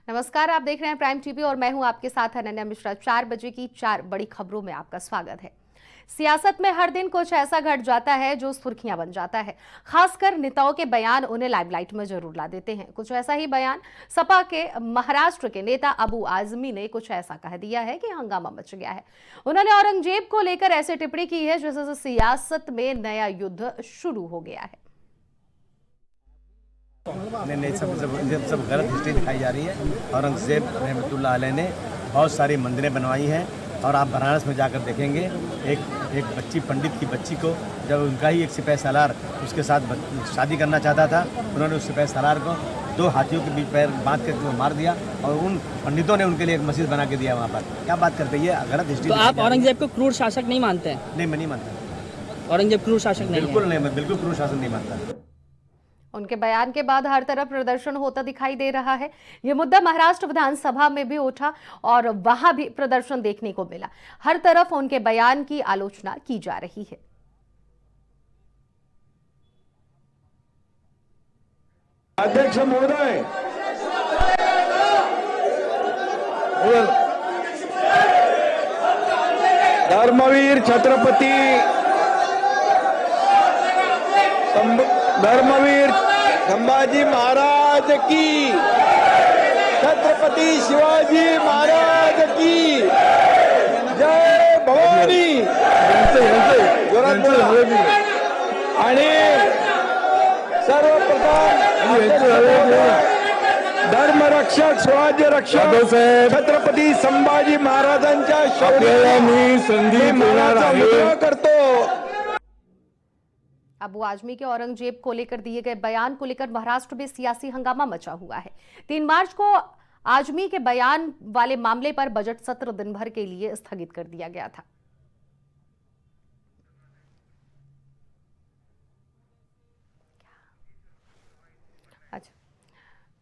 नमस्कार, आप देख रहे हैं प्राइम टीवी और मैं हूं आपके साथ अनन्या मिश्रा। 4 बजे की 4 बड़ी खबरों में आपका स्वागत है। सियासत में हर दिन कुछ ऐसा घट जाता है जो सुर्खियां बन जाता है। खासकर नेताओं के बयान उन्हें लाइमलाइट में जरूर ला देते हैं। कुछ ऐसा ही बयान सपा के महाराष्ट्र के नेता अबू आजमी ने कुछ ऐसा कह दिया है कि हंगामा मच गया है। उन्होंने औरंगजेब को लेकर ऐसे टिप्पणी की है जैसे सियासत में नया युद्ध शुरू हो गया है। नहीं नहीं, सब गलत हिस्ट्री दिखाई जा रही है। औरंगजेब रहमतुल्लाह अलैह ने बहुत सारी मंदिरें बनवाई हैं और आप बनारस में जाकर देखेंगे एक बच्ची, पंडित की बच्ची को जब उनका ही एक सिपह सालार उसके साथ शादी करना चाहता था, उन्होंने उस सिपह सालार को 2 हाथियों के बीच पैर बांध कर मार दिया और उन पंडितों ने उनके लिए एक मस्जिद बना के दिया वहाँ पर। क्या बात करते हैं, गलत हिस्ट्री। तो आप औरंगजेब को क्रूर शासक नहीं मानते हैं? नहीं, मैं नहीं मानता। औरंगजेब क्रूर शासक नहीं? बिल्कुल नहीं, मैं बिल्कुल क्रूर शासन नहीं मानता। उनके बयान के बाद हर तरफ प्रदर्शन होता दिखाई दे रहा है। ये मुद्दा महाराष्ट्र विधानसभा में भी उठा और वहां भी प्रदर्शन देखने को मिला। हर तरफ उनके बयान की आलोचना की जा रही है। अध्यक्ष महोदय, धर्मवीर छत्रपती धर्मवीर संभाजी महाराज की, छत्रपति शिवाजी महाराज की जय भवानी। आणि सर्वप्रथम धर्मरक्षक स्वराज्य रक्षक छत्रपती संभाजी महाराजांच्या शौर्याला मी संधी करतो। अबू आजमी के औरंगजेब को लेकर दिए गए बयान को लेकर महाराष्ट्र में सियासी हंगामा मचा हुआ है। 3 मार्च को आजमी के बयान वाले मामले पर बजट सत्र दिन भर के लिए स्थगित कर दिया गया था। अच्छा,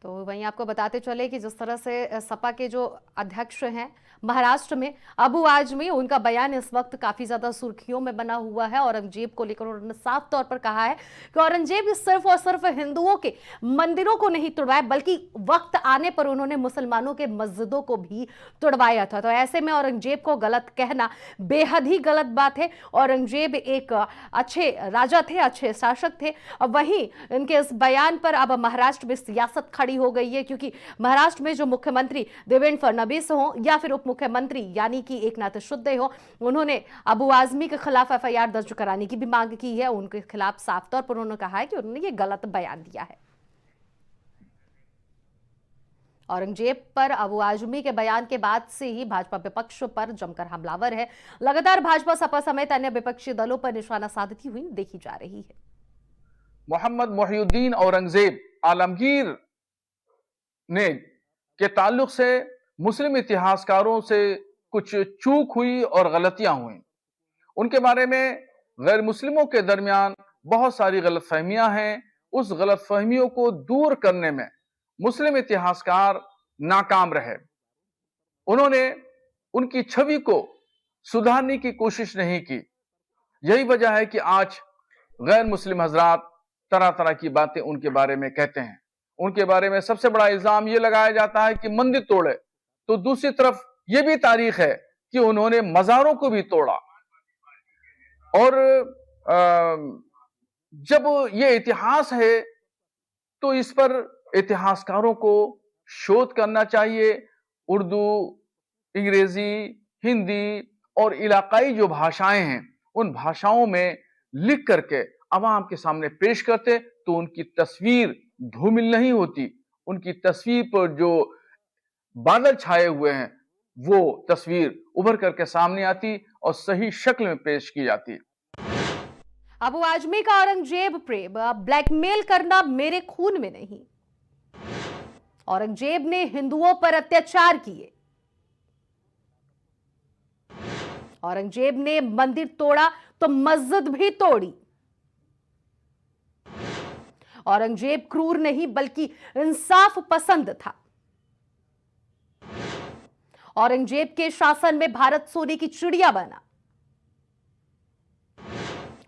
तो वहीं आपको बताते चले कि जिस तरह से सपा के जो अध्यक्ष हैं महाराष्ट्र में अबू आजमी, उनका बयान इस वक्त काफी ज्यादा सुर्खियों में बना हुआ है। औरंगजेब को लेकर उन्होंने साफ तौर पर कहा है कि औरंगजेब सिर्फ और सिर्फ हिंदुओं के मंदिरों को नहीं तोड़वाया, बल्कि वक्त आने पर उन्होंने मुसलमानों के मस्जिदों को भी तोड़वाया था। तो ऐसे में औरंगजेब को गलत कहना बेहद ही गलत बात है। औरंगजेब एक अच्छे राजा थे, अच्छे शासक थे। और वहीं इनके इस बयान पर अब महाराष्ट्र में सियासत खड़ी हो गई है, क्योंकि महाराष्ट्र में जो मुख्यमंत्री देवेंद्र फडणवीस हो या फिर उप मुख्यमंत्री यानी कि एकनाथ शिंदे हो, उन्होंने अबू आजमी के खिलाफ एफआईआर दर्ज कराने की भी मांग की है। उनके खिलाफ साफ तौर पर उन्होंने कहा है कि उन्होंने ये गलत बयान दिया है। औरंगजेब पर अबू आजमी के बयान के बाद से ही भाजपा विपक्ष पर जमकर हमलावर है। लगातार भाजपा सपा समेत अन्य विपक्षी दलों पर निशाना साधती हुई देखी जा रही है। मोहम्मद मोहिउद्दीन औरंगजेब आलमगीर ने के ताल्लुक से मुस्लिम इतिहासकारों से कुछ चूक हुई और गलतियां हुई। उनके बारे में गैर मुस्लिमों के दरमियान बहुत सारी गलतफहमियां हैं। उस गलतफहमियों को दूर करने में मुस्लिम इतिहासकार नाकाम रहे। उन्होंने उनकी छवि को सुधारने की कोशिश नहीं की। यही वजह है कि आज गैर मुस्लिम हजरात तरह तरह की बातें उनके बारे में कहते हैं। उनके बारे में सबसे बड़ा इल्जाम यह लगाया जाता है कि मंदिर तोड़े, तो दूसरी तरफ यह भी तारीख है कि उन्होंने मज़ारों को भी तोड़ा। और जब यह इतिहास है तो इस पर इतिहासकारों को शोध करना चाहिए। उर्दू, अंग्रेजी, हिंदी और इलाकाई जो भाषाएं हैं, उन भाषाओं में लिख करके अवाम के सामने पेश करते तो उनकी तस्वीर धूमिल नहीं होती। उनकी तस्वीर पर जो बादल छाए हुए हैं वो तस्वीर उभर करके सामने आती और सही शक्ल में पेश की जाती। अबू आजमी का औरंगजेब प्रेम ब्लैकमेल करना मेरे खून में नहीं। औरंगजेब ने हिंदुओं पर अत्याचार किए। औरंगजेब ने मंदिर तोड़ा तो मस्जिद भी तोड़ी। औरंगजेब क्रूर नहीं बल्कि इंसाफ पसंद था। औरंगजेब के शासन में भारत सोने की चिड़िया बना।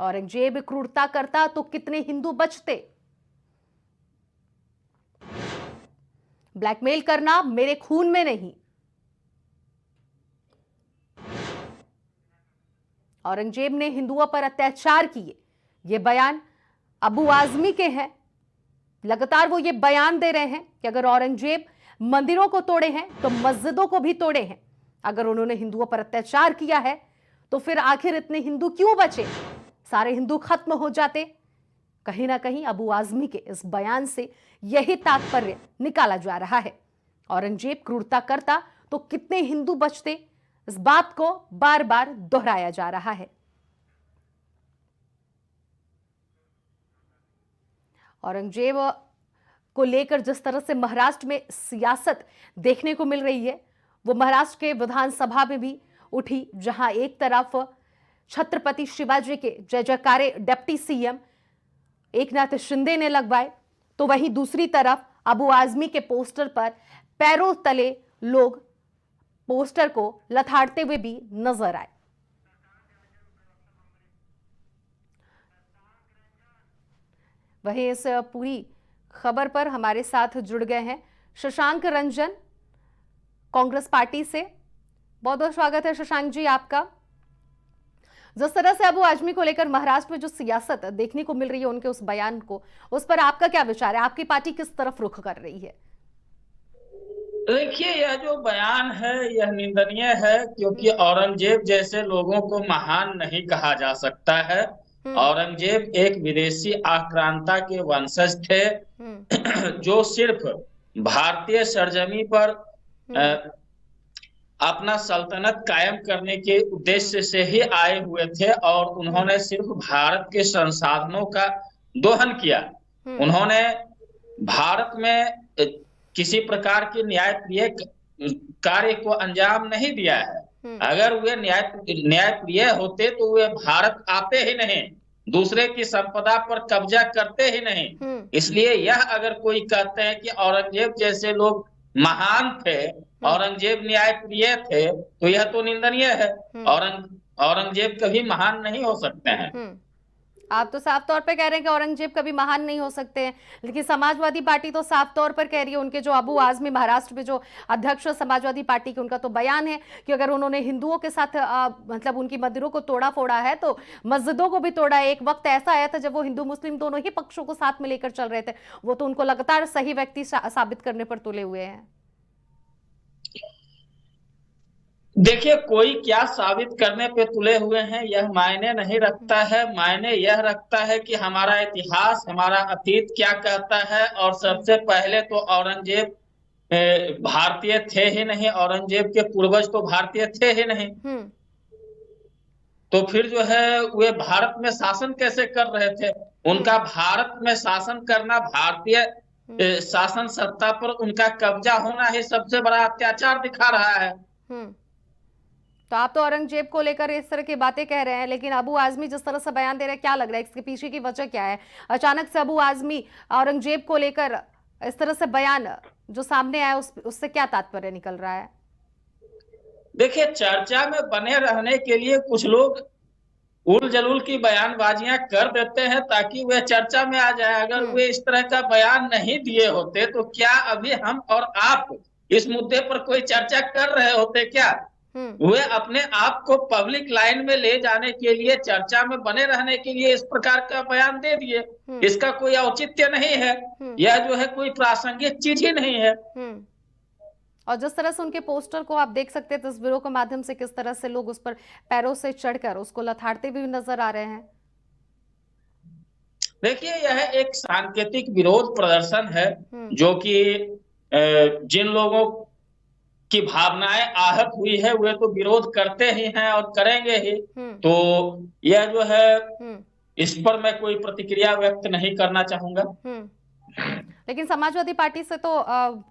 औरंगजेब क्रूरता करता तो कितने हिंदू बचते। ब्लैकमेल करना मेरे खून में नहीं। औरंगजेब ने हिंदुओं पर अत्याचार किए, ये बयान अबू आजमी के हैं। लगातार वो ये बयान दे रहे हैं कि अगर औरंगजेब मंदिरों को तोड़े हैं तो मस्जिदों को भी तोड़े हैं। अगर उन्होंने हिंदुओं पर अत्याचार किया है तो फिर आखिर इतने हिंदू क्यों बचे? सारे हिंदू खत्म हो जाते। कहीं ना कहीं अबू आजमी के इस बयान से यही तात्पर्य निकाला जा रहा है। औरंगजेब क्रूरता करता तो कितने हिंदू बचते, इस बात को बार बार दोहराया जा रहा है। औरंगजेब को लेकर जिस तरह से महाराष्ट्र में सियासत देखने को मिल रही है, वो महाराष्ट्र के विधानसभा में भी उठी, जहां एक तरफ छत्रपति शिवाजी के जय जयकारे डिप्टी सीएम एकनाथ शिंदे ने लगवाए, तो वहीं दूसरी तरफ अबू आजमी के पोस्टर पर पैरों तले लोग पोस्टर को लथाड़ते हुए भी नजर आए। वहीं इस पूरी खबर पर हमारे साथ जुड़ गए हैं शशांक रंजन कांग्रेस पार्टी से। बहुत बहुत स्वागत है शशांक जी आपका। जिस तरह से अबू आजमी को लेकर महाराष्ट्र में जो सियासत देखने को मिल रही है, उनके उस बयान को, उस पर आपका क्या विचार है? आपकी पार्टी किस तरफ रुख कर रही है? देखिए, यह जो बयान है यह निंदनीय है, क्योंकि औरंगजेब जैसे लोगों को महान नहीं कहा जा सकता है। औरंगजेब एक विदेशी आक्रांता के वंशज थे जो सिर्फ भारतीय सरजमी पर अपना सल्तनत कायम करने के उद्देश्य से ही आए हुए थे, और उन्होंने सिर्फ भारत के संसाधनों का दोहन किया। उन्होंने भारत में किसी प्रकार के न्यायप्रिय कार्य को अंजाम नहीं दिया है। अगर वे न्यायप्रिय होते तो वे भारत आते ही नहीं, दूसरे की संपदा पर कब्जा करते ही नहीं। इसलिए यह अगर कोई कहते हैं कि औरंगजेब जैसे लोग महान थे, औरंगजेब न्यायप्रिय थे, तो यह तो निंदनीय है। औरंगजेब कभी महान नहीं हो सकते हैं। आप तो साफ तौर पे कह रहे हैं कि औरंगजेब कभी महान नहीं हो सकते हैं, लेकिन समाजवादी पार्टी तो साफ तौर पर कह रही है, उनके जो अबू आजमी महाराष्ट्र में जो अध्यक्ष समाजवादी पार्टी के, उनका तो बयान है कि अगर उन्होंने हिंदुओं के साथ मतलब उनकी मंदिरों को तोड़ा फोड़ा है तो मस्जिदों को भी तोड़ा है। एक वक्त ऐसा आया था जब वो हिंदू मुस्लिम दोनों ही पक्षों को साथ में लेकर चल रहे थे। वो तो उनको लगातार सही व्यक्ति साबित करने पर तुले हुए हैं। देखिए, कोई क्या साबित करने पे तुले हुए हैं यह मायने नहीं रखता है। मायने यह रखता है कि हमारा इतिहास, हमारा अतीत क्या कहता है। और सबसे पहले तो औरंगजेब भारतीय थे ही नहीं, औरंगजेब के पूर्वज तो भारतीय थे ही नहीं। तो फिर जो है वे भारत में शासन कैसे कर रहे थे? उनका भारत में शासन करना, भारतीय शासन सत्ता पर उनका कब्जा होना ही सबसे बड़ा अत्याचार दिखा रहा है। तो आप तो औरंगजेब को लेकर इस तरह की बातें कह रहे हैं, लेकिन अबू आजमी जिस तरह से बयान दे रहे हैं, क्या लग रहा है इसके पीछे की वजह क्या है? अचानक से अबू आजमी औरंगजेब को लेकर इस तरह से बयान जो सामने आया, उससे क्या तात्पर्य निकल रहा है? देखिए, चर्चा में बने रहने के लिए कुछ लोग उल जलूल की बयानबाजियां कर देते हैं ताकि वे चर्चा में आ जाए। अगर वे इस तरह का बयान नहीं दिए होते तो क्या अभी हम और आप इस मुद्दे पर कोई चर्चा कर रहे होते क्या? वे अपने आप को पब्लिक लाइन में ले जाने के लिए, चर्चा में बने रहने के लिए इस प्रकार का बयान दे दिए। इसका कोई औचित्य नहीं है, यह जो है कोई प्रासंगिक चीज ही नहीं है। और जिस तरह से उनके पोस्टर को आप देख सकते हैं तस्वीरों के माध्यम से, किस तरह से लोग उस पर पैरों से चढ़कर उसको लथाड़ते भी नजर आ रहे हैं। देखिए, यह एक सांकेतिक विरोध प्रदर्शन है जो कि जिन लोगों की भावनाएं आहत हुई है वे तो विरोध करते ही हैं और करेंगे ही। तो यह जो है, इस पर मैं कोई प्रतिक्रिया व्यक्त नहीं करना चाहूंगा। लेकिन समाजवादी पार्टी से तो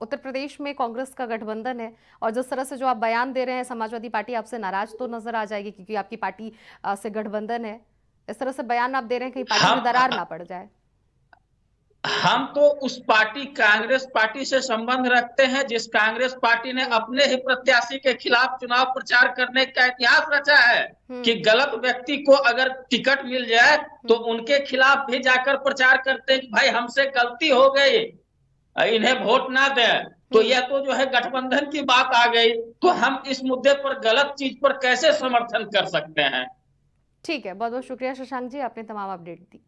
उत्तर प्रदेश में कांग्रेस का गठबंधन है, और जिस तरह से जो आप बयान दे रहे हैं, समाजवादी पार्टी आपसे नाराज तो नजर आ जाएगी क्योंकि आपकी पार्टी से गठबंधन है। इस तरह से बयान आप दे रहे हैं कहीं पार्टी में दरार ना पड़ जाए। हम तो उस पार्टी, कांग्रेस पार्टी से संबंध रखते हैं जिस कांग्रेस पार्टी ने अपने ही प्रत्याशी के खिलाफ चुनाव प्रचार करने का इतिहास रचा है कि गलत व्यक्ति को अगर टिकट मिल जाए तो उनके खिलाफ भी जाकर प्रचार करते हैं कि भाई हमसे गलती हो गई, इन्हें वोट ना दें। तो यह तो जो है गठबंधन की बात आ गई, तो हम इस मुद्दे पर गलत चीज पर कैसे समर्थन कर सकते हैं। ठीक है, बहुत बहुत शुक्रिया शशांक जी, आपने तमाम अपडेट दी।